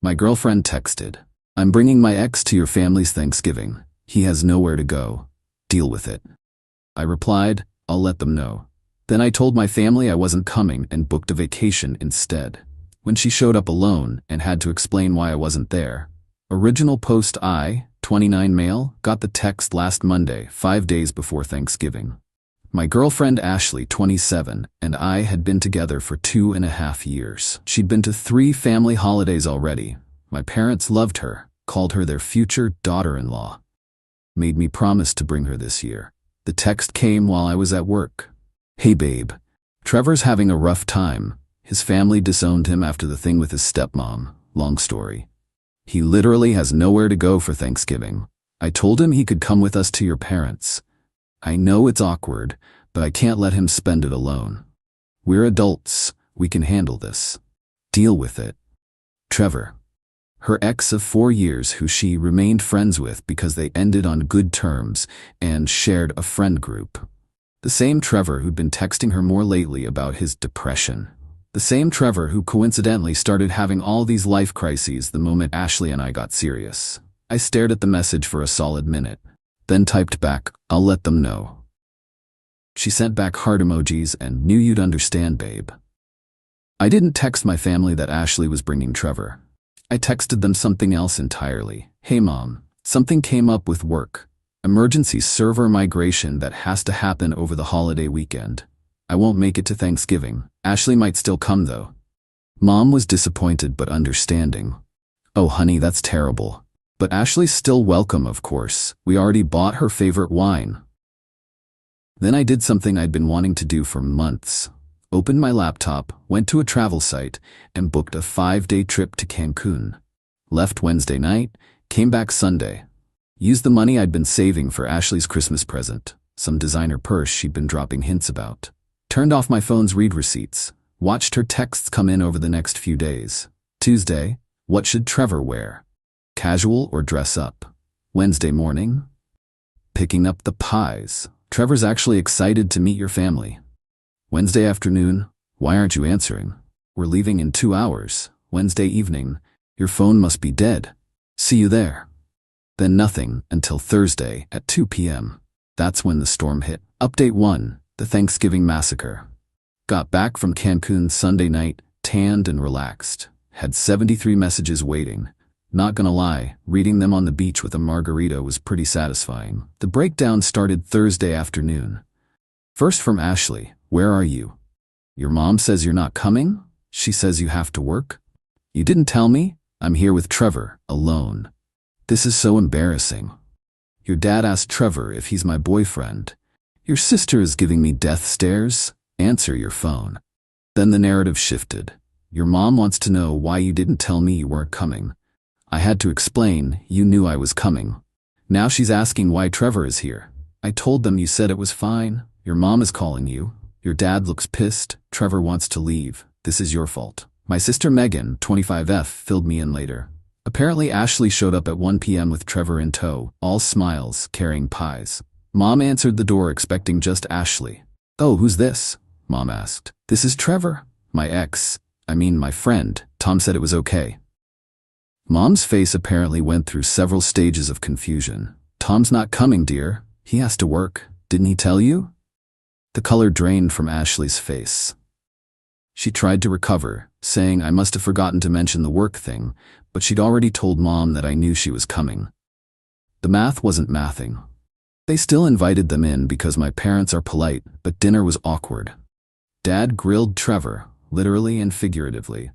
My girlfriend texted, "I'm bringing my ex to your family's Thanksgiving. He has nowhere to go. Deal with it." I replied, "I'll let them know." Then I told my family I wasn't coming and booked a vacation instead. When she showed up alone and had to explain why I wasn't there. Original post: I, 29 male, got the text last Monday, 5 days before Thanksgiving. My girlfriend Ashley, 27, and I had been together for 2.5 years. She'd been to 3 family holidays already. My parents loved her, called her their future daughter-in-law. Made me promise to bring her this year. The text came while I was at work. "Hey babe, Trevor's having a rough time. His family disowned him after the thing with his stepmom. Long story. He literally has nowhere to go for Thanksgiving. I told him he could come with us to your parents. I know it's awkward, but I can't let him spend it alone. We're adults. We can handle this. Deal with it. Trevor." Her ex of 4 years who she remained friends with because they ended on good terms and shared a friend group. The same Trevor who'd been texting her more lately about his depression. The same Trevor who coincidentally started having all these life crises the moment Ashley and I got serious. I stared at the message for a solid minute, then typed back, "I'll let them know." She sent back heart emojis and "Knew you'd understand, babe." I didn't text my family that Ashley was bringing Trevor. I texted them something else entirely. "Hey mom, something came up with work. Emergency server migration that has to happen over the holiday weekend. I won't make it to Thanksgiving. Ashley might still come though." Mom was disappointed but understanding. "Oh honey, that's terrible. But Ashley's still welcome, of course. We already bought her favorite wine." Then I did something I'd been wanting to do for months. Opened my laptop, went to a travel site, and booked a 5-day trip to Cancun. Left Wednesday night, came back Sunday. Used the money I'd been saving for Ashley's Christmas present, some designer purse she'd been dropping hints about. Turned off my phone's read receipts. Watched her texts come in over the next few days. Tuesday, what should Trevor wear? Casual or dress up? Wednesday morning, picking up the pies. Trevor's actually excited to meet your family. Wednesday afternoon, why aren't you answering? We're leaving in 2 hours. Wednesday evening, your phone must be dead. See you there. Then nothing until Thursday at 2 p.m. That's when the storm hit. Update 1, the Thanksgiving massacre. Got back from Cancun Sunday night, tanned and relaxed. Had 73 messages waiting. Not gonna lie, reading them on the beach with a margarita was pretty satisfying. The breakdown started Thursday afternoon. First from Ashley, "Where are you? Your mom says you're not coming? She says you have to work? You didn't tell me? I'm here with Trevor, alone. This is so embarrassing. Your dad asked Trevor if he's my boyfriend. Your sister is giving me death stares. Answer your phone." Then the narrative shifted. "Your mom wants to know why you didn't tell me you weren't coming. I had to explain, you knew I was coming. Now she's asking why Trevor is here. I told them you said it was fine. Your mom is calling you. Your dad looks pissed. Trevor wants to leave. This is your fault." My sister Megan, 25F, filled me in later. Apparently Ashley showed up at 1 p.m. with Trevor in tow, all smiles, carrying pies. Mom answered the door expecting just Ashley. "Oh, who's this?" Mom asked. "This is Trevor. My friend. Tom said it was okay." Mom's face apparently went through several stages of confusion. "Tom's not coming, dear. He has to work. Didn't he tell you?" The color drained from Ashley's face. She tried to recover, saying I must have forgotten to mention the work thing, but she'd already told Mom that I knew she was coming. The math wasn't mathing. They still invited them in because my parents are polite, but dinner was awkward. Dad grilled Trevor, literally and figuratively.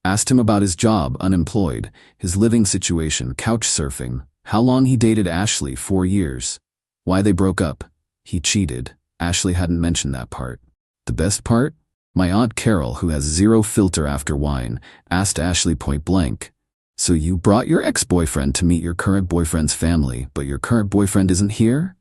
Asked him about his job, unemployed, his living situation, couch surfing, how long he dated Ashley, 4 years, why they broke up. He cheated. Ashley hadn't mentioned that part. The best part? My Aunt Carol, who has zero filter after wine, asked Ashley point blank, "So you brought your ex-boyfriend to meet your current boyfriend's family, but your current boyfriend isn't here?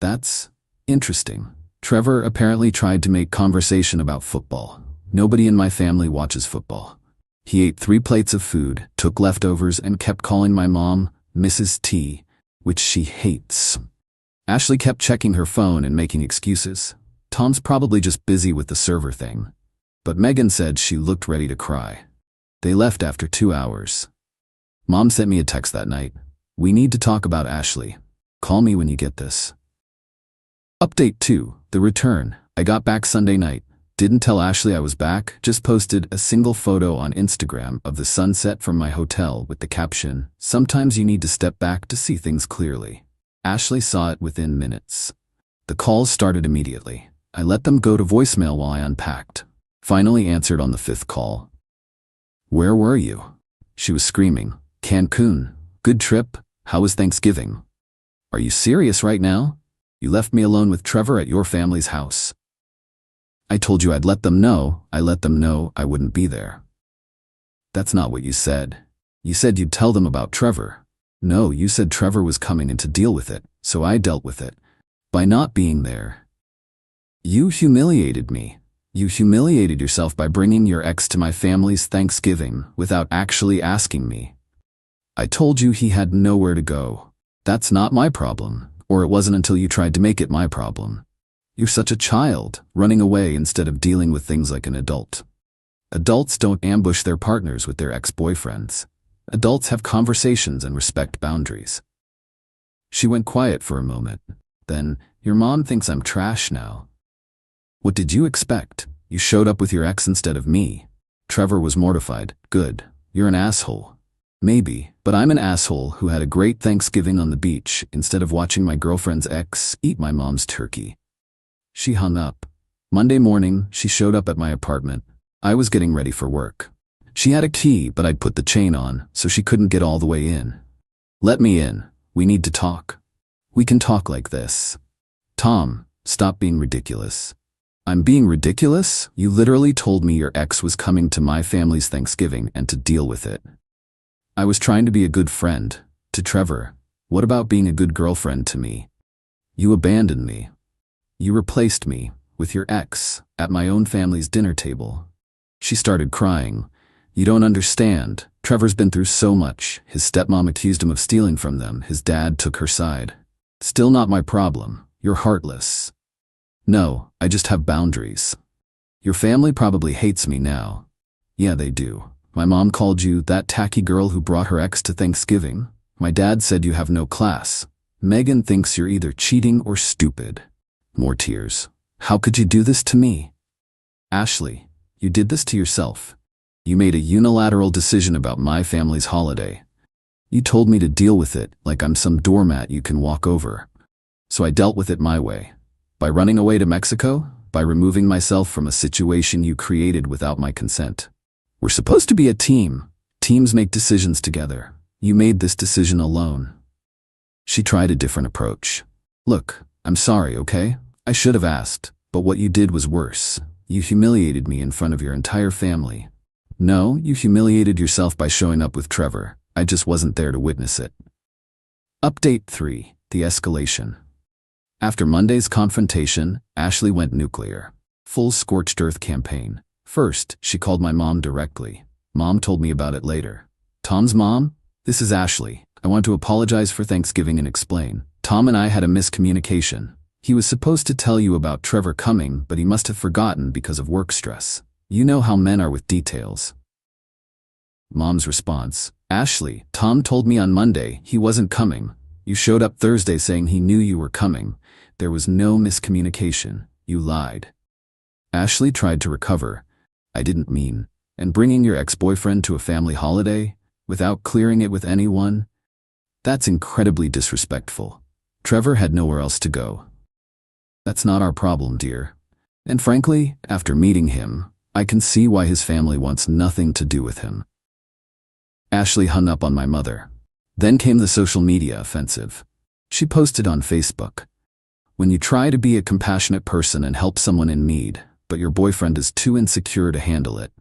That's interesting." Trevor apparently tried to make conversation about football. Nobody in my family watches football. He ate 3 plates of food, took leftovers, and kept calling my mom Mrs. T, which she hates. Ashley kept checking her phone and making excuses. Tom's probably just busy with the server thing. But Megan said she looked ready to cry. They left after 2 hours. Mom sent me a text that night. We need to talk about Ashley. Call me when you get this. Update 2. The return. I got back Sunday night. Didn't tell Ashley I was back, just posted a single photo on Instagram of the sunset from my hotel with the caption, "Sometimes you need to step back to see things clearly." Ashley saw it within minutes. The calls started immediately. I let them go to voicemail while I unpacked. Finally answered on the 5th call. "Where were you?" She was screaming. "Cancun. Good trip. How was Thanksgiving?" "Are you serious right now? You left me alone with Trevor at your family's house." "I told you I'd let them know. I let them know I wouldn't be there." "That's not what you said. You said you'd tell them about Trevor." "No, you said Trevor was coming in to deal with it, so I dealt with it. By not being there." "You humiliated me. You humiliated yourself by bringing your ex to my family's Thanksgiving without actually asking me. I told you he had nowhere to go. That's not my problem, or it wasn't until you tried to make it my problem. You're such a child, running away instead of dealing with things like an adult. Adults don't ambush their partners with their ex-boyfriends. Adults have conversations and respect boundaries." She went quiet for a moment. Then, "Your mom thinks I'm trash now." "What did you expect? You showed up with your ex instead of me." Trevor was mortified. "Good. You're an asshole." "Maybe, but I'm an asshole who had a great Thanksgiving on the beach instead of watching my girlfriend's ex eat my mom's turkey." She hung up. Monday morning, she showed up at my apartment. I was getting ready for work. She had a key, but I'd put the chain on, so she couldn't get all the way in. "Let me in. We need to talk." "We can talk like this." "Tom, stop being ridiculous." "I'm being ridiculous? You literally told me your ex was coming to my family's Thanksgiving and to deal with it." "I was trying to be a good friend. To Trevor. What about being a good girlfriend to me?" "You abandoned me. You replaced me with your ex at my own family's dinner table." She started crying. "You don't understand. Trevor's been through so much. His stepmom accused him of stealing from them. His dad took her side. Still not my problem. You're heartless." "No, I just have boundaries. Your family probably hates me now." "Yeah, they do. My mom called you that tacky girl who brought her ex to Thanksgiving. My dad said you have no class. Megan thinks you're either cheating or stupid." More tears. "How could you do this to me?" "Ashley, you did this to yourself. You made a unilateral decision about my family's holiday. You told me to deal with it like I'm some doormat you can walk over. So I dealt with it my way. By running away to Mexico, by removing myself from a situation you created without my consent. We're supposed to be a team. Teams make decisions together. You made this decision alone." She tried a different approach. "Look, I'm sorry, okay? I should have asked, but what you did was worse. You humiliated me in front of your entire family. No, you humiliated yourself by showing up with Trevor. I just wasn't there to witness it." Update 3. The escalation. After Monday's confrontation, Ashley went nuclear. Full scorched earth campaign. First, she called my mom directly. Mom told me about it later. "Tom's mom? This is Ashley. I want to apologize for Thanksgiving and explain. Tom and I had a miscommunication. He was supposed to tell you about Trevor coming, but he must have forgotten because of work stress. You know how men are with details." Mom's response. "Ashley, Tom told me on Monday he wasn't coming. You showed up Thursday saying he knew you were coming. There was no miscommunication. You lied." Ashley tried to recover. "I didn't mean. And bringing your ex-boyfriend to a family holiday, without clearing it with anyone? That's incredibly disrespectful. Trevor had nowhere else to go." "That's not our problem, dear. And frankly, after meeting him, I can see why his family wants nothing to do with him." Ashley hung up on my mother. Then came the social media offensive. She posted on Facebook. "When you try to be a compassionate person and help someone in need, but your boyfriend is too insecure to handle it.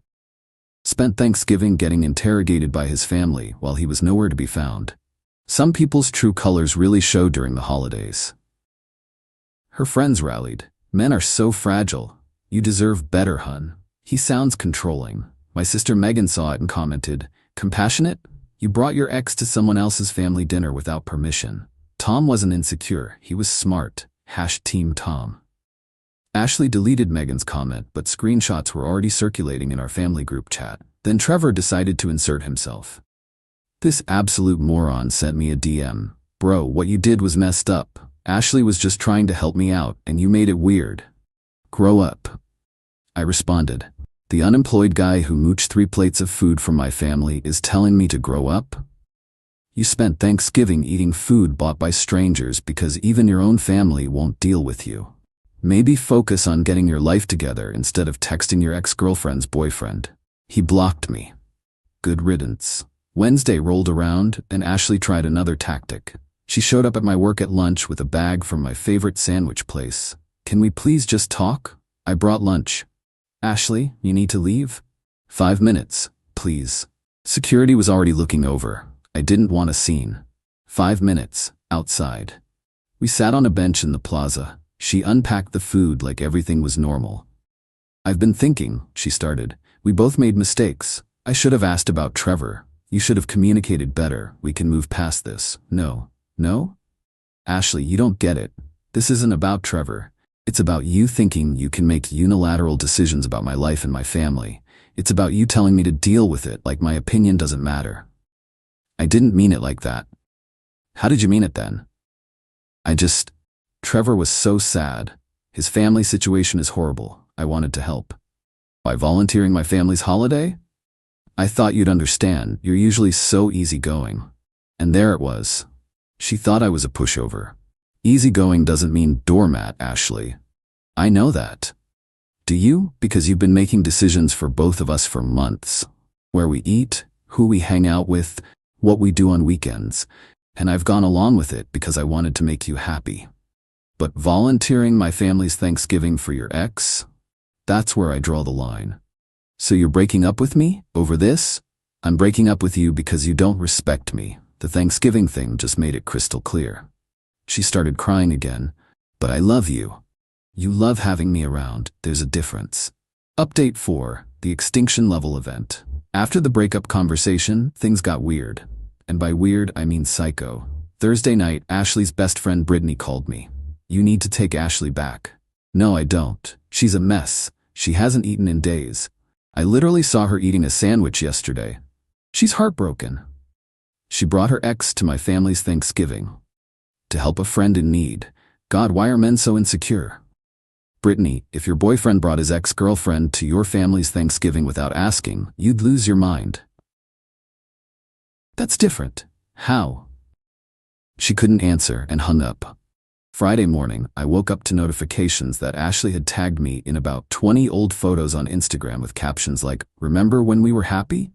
Spent Thanksgiving getting interrogated by his family while he was nowhere to be found. Some people's true colors really show during the holidays." Her friends rallied. "Men are so fragile. You deserve better, hun. He sounds controlling." My sister Megan saw it and commented, "Compassionate? You brought your ex to someone else's family dinner without permission. Tom wasn't insecure. He was smart. #Team Tom." Ashley deleted Megan's comment, but screenshots were already circulating in our family group chat. Then Trevor decided to insert himself. This absolute moron sent me a DM. Bro, what you did was messed up. Ashley was just trying to help me out, and you made it weird. Grow up. I responded. The unemployed guy who mooched 3 plates of food from my family is telling me to grow up? You spent Thanksgiving eating food bought by strangers because even your own family won't deal with you. Maybe focus on getting your life together instead of texting your ex-girlfriend's boyfriend. He blocked me. Good riddance. Wednesday rolled around, and Ashley tried another tactic. She showed up at my work at lunch with a bag from my favorite sandwich place. Can we please just talk? I brought lunch. Ashley, you need to leave? 5 minutes, please. Security was already looking over. I didn't want a scene. 5 minutes, outside. We sat on a bench in the plaza. She unpacked the food like everything was normal. I've been thinking, she started. We both made mistakes. I should have asked about Trevor. You should have communicated better. We can move past this. No? Ashley, you don't get it. This isn't about Trevor. It's about you thinking you can make unilateral decisions about my life and my family. It's about you telling me to deal with it like my opinion doesn't matter. I didn't mean it like that. How did you mean it then? Trevor was so sad. His family situation is horrible. I wanted to help. By volunteering my family's holiday? I thought you'd understand. You're usually so easygoing. And there it was. She thought I was a pushover. Easygoing doesn't mean doormat, Ashley. I know that. Do you? Because you've been making decisions for both of us for months. Where we eat, who we hang out with, what we do on weekends. And I've gone along with it because I wanted to make you happy. But volunteering my family's Thanksgiving for your ex? That's where I draw the line. So you're breaking up with me over this? I'm breaking up with you because you don't respect me. The Thanksgiving thing just made it crystal clear. She started crying again. But I love you. You love having me around. There's a difference. Update 4, the extinction level event. After the breakup conversation, things got weird. And by weird, I mean psycho. Thursday night, Ashley's best friend Brittany called me. You need to take Ashley back. No, I don't. She's a mess. She hasn't eaten in days. I literally saw her eating a sandwich yesterday. She's heartbroken. She brought her ex to my family's Thanksgiving. To help a friend in need. God, why are men so insecure? Brittany, if your boyfriend brought his ex-girlfriend to your family's Thanksgiving without asking, you'd lose your mind. That's different. How? She couldn't answer and hung up. Friday morning, I woke up to notifications that Ashley had tagged me in about 20 old photos on Instagram with captions like, "Remember when we were happy?"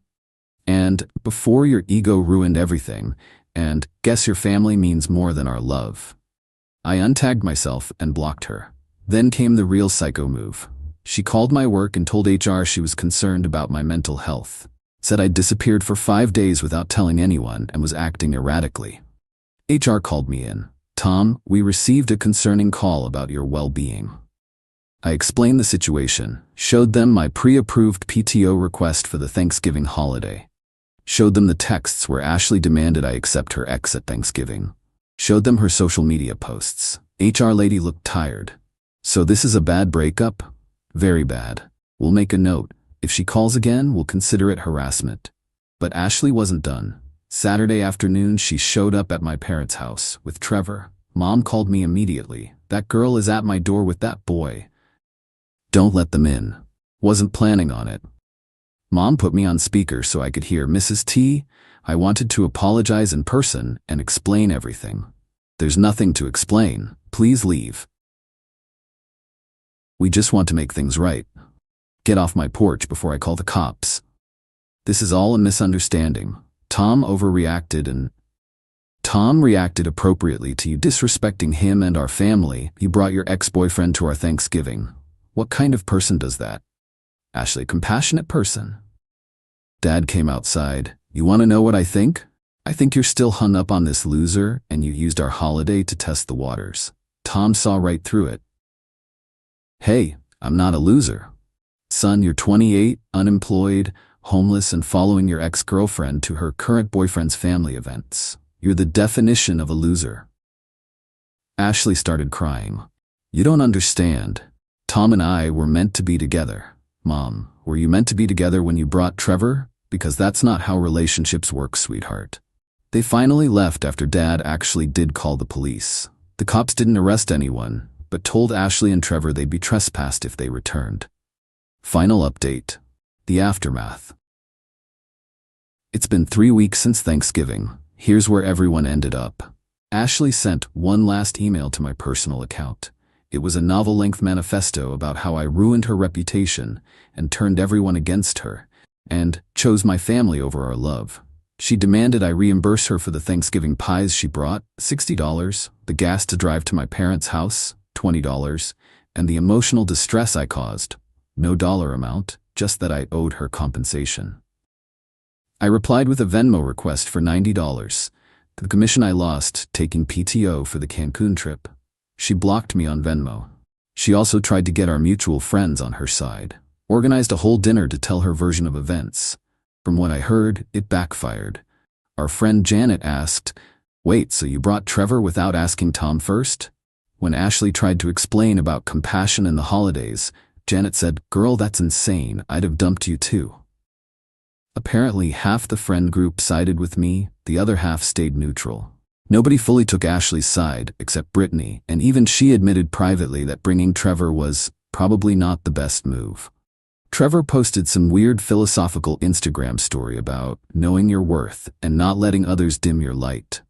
And "Before your ego ruined everything," and "Guess your family means more than our love." I untagged myself and blocked her. Then came the real psycho move. She called my work and told HR she was concerned about my mental health. Said I'd disappeared for 5 days without telling anyone and was acting erratically. HR called me in. "Tom, we received a concerning call about your well-being." I explained the situation, showed them my pre-approved PTO request for the Thanksgiving holiday. Showed them the texts where Ashley demanded I accept her ex at Thanksgiving. Showed them her social media posts. HR lady looked tired. "So this is a bad breakup?" "Very bad. We'll make a note. If she calls again, we'll consider it harassment." But Ashley wasn't done. Saturday afternoon, she showed up at my parents' house with Trevor. Mom called me immediately. "That girl is at my door with that boy. Don't let them in." Wasn't planning on it. Mom put me on speaker so I could hear Mrs. T. I wanted to apologize in person and explain everything. "There's nothing to explain. Please leave. We just want to make things right. Get off my porch before I call the cops. This is all a misunderstanding. Tom overreacted and Tom reacted appropriately to you disrespecting him and our family. You brought your ex-boyfriend to our Thanksgiving. What kind of person does that?" "Ashley, compassionate person." Dad came outside. "You want to know what I think? I think you're still hung up on this loser and you used our holiday to test the waters." Tom saw right through it. "Hey, I'm not a loser. Son, you're 28, unemployed, homeless, and following your ex-girlfriend to her current boyfriend's family events. You're the definition of a loser." Ashley started crying. "You don't understand. Tom and I were meant to be together." "Mom, were you meant to be together when you brought Trevor?" because that's not how relationships work, sweetheart. They finally left after Dad actually did call the police. The cops didn't arrest anyone, but told Ashley and Trevor they'd be trespassed if they returned. Final update. The aftermath. It's been 3 weeks since Thanksgiving. Here's where everyone ended up. Ashley sent one last email to my personal account. It was a novel-length manifesto about how I ruined her reputation and turned everyone against her, and chose my family over our love. She demanded I reimburse her for the Thanksgiving pies she brought, $60, the gas to drive to my parents' house, $20, and the emotional distress I caused. No dollar amount, just that I owed her compensation. I replied with a Venmo request for $90, the commission I lost taking PTO for the Cancun trip. She blocked me on Venmo. She also tried to get our mutual friends on her side, organized a whole dinner to tell her version of events. From what I heard, it backfired. Our friend Janet asked, "Wait, so you brought Trevor without asking Tom first?" When Ashley tried to explain about compassion in the holidays, Janet said, "Girl, that's insane. I'd have dumped you too." Apparently, half the friend group sided with me, the other half stayed neutral. Nobody fully took Ashley's side, except Brittany, and even she admitted privately that bringing Trevor was probably not the best move. Trevor posted some weird philosophical Instagram story about knowing your worth and not letting others dim your light.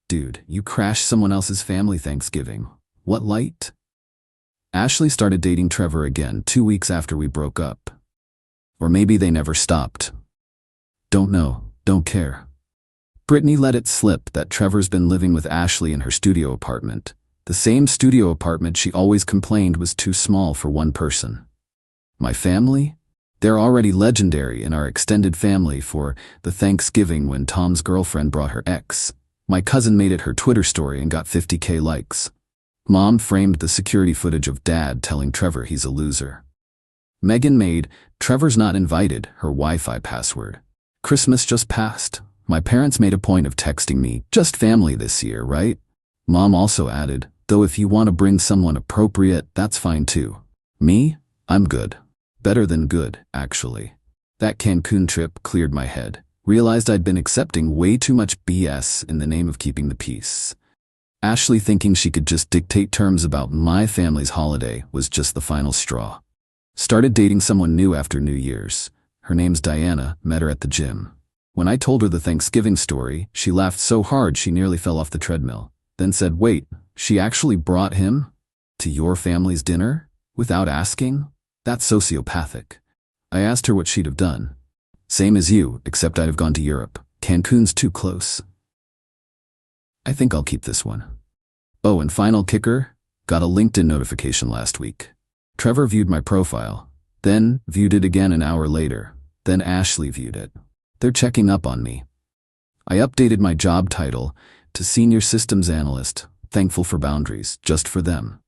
Dude, you crashed someone else's family Thanksgiving. What light? Ashley started dating Trevor again 2 weeks after we broke up. Or maybe they never stopped. Don't know, don't care. Brittany let it slip that Trevor's been living with Ashley in her studio apartment, the same studio apartment she always complained was too small for one person. My family? They're already legendary in our extended family for the Thanksgiving when Tom's girlfriend brought her ex. My cousin made it her Twitter story and got 50K likes. Mom framed the security footage of Dad telling Trevor he's a loser. Megan made "Trevor's not invited" her Wi-Fi password. Christmas just passed. My parents made a point of texting me, "Just family this year, right?" Mom also added, "Though if you want to bring someone appropriate, that's fine too." Me? I'm good. Better than good, actually. That Cancun trip cleared my head. Realized I'd been accepting way too much BS in the name of keeping the peace. Ashley thinking she could just dictate terms about my family's holiday was just the final straw. Started dating someone new after New Year's. Her name's Diana, met her at the gym. When I told her the Thanksgiving story, she laughed so hard she nearly fell off the treadmill. Then said, "Wait, she actually brought him to your family's dinner? Without asking? That's sociopathic." I asked her what she'd have done. "Same as you, except I'd have gone to Europe. Cancun's too close." I think I'll keep this one. Oh, and final kicker, got a LinkedIn notification last week. Trevor viewed my profile, then viewed it again an hour later, then Ashley viewed it. They're checking up on me. I updated my job title to Senior Systems Analyst, thankful for boundaries, just for them.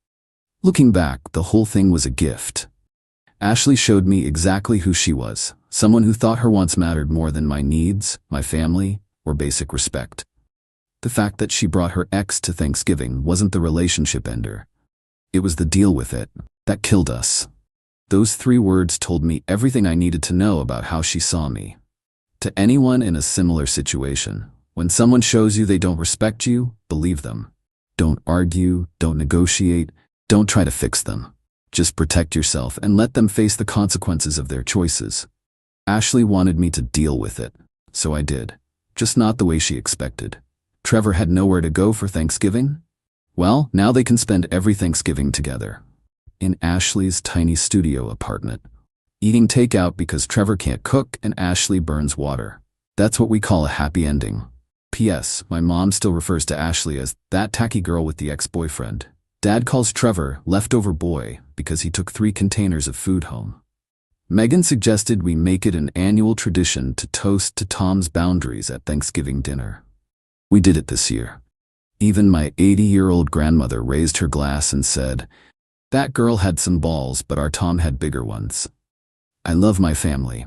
Looking back, the whole thing was a gift. Ashley showed me exactly who she was, someone who thought her wants mattered more than my needs, my family, or basic respect. The fact that she brought her ex to Thanksgiving wasn't the relationship ender. It was the deal with it that killed us. Those 3 words told me everything I needed to know about how she saw me. To anyone in a similar situation, when someone shows you they don't respect you, believe them. Don't argue, don't negotiate, don't try to fix them. Just protect yourself and let them face the consequences of their choices. Ashley wanted me to deal with it, so I did. Just not the way she expected. Trevor had nowhere to go for Thanksgiving? Well, now they can spend every Thanksgiving together. In Ashley's tiny studio apartment. Eating takeout because Trevor can't cook and Ashley burns water. That's what we call a happy ending. P.S. My mom still refers to Ashley as that tacky girl with the ex-boyfriend. Dad calls Trevor leftover boy because he took 3 containers of food home. Megan suggested we make it an annual tradition to toast to Tom's boundaries at Thanksgiving dinner. We did it this year. Even my 80-year-old grandmother raised her glass and said, "That girl had some balls, but our Tom had bigger ones." I love my family,